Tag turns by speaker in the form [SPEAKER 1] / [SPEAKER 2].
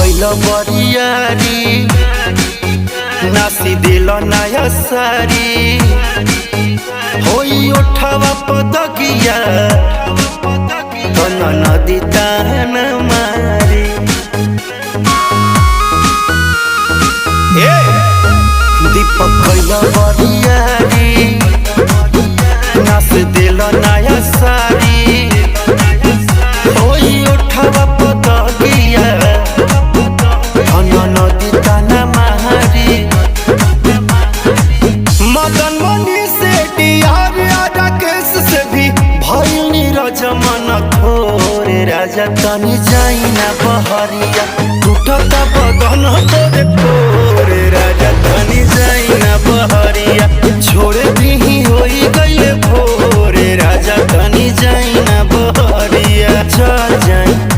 [SPEAKER 1] कैल बरियारी नासी दिल नया सारी होई उठावा पदगिया तन नदी तान मारी दीपक कैल बरियारी नास दिल नया सारी होई उठावा पदगिया तन नदी तान मारी मदन मनी से डियार राकेश से भी भइल नीरज मन थोर राजा तनी जाई ना बहरिया टूटता बदन तोरे कोर राजा तनी जाई ना बहरिया छोड़े भी होई गइले भोर राजा तनी जाई ना बहरिया चल जाई।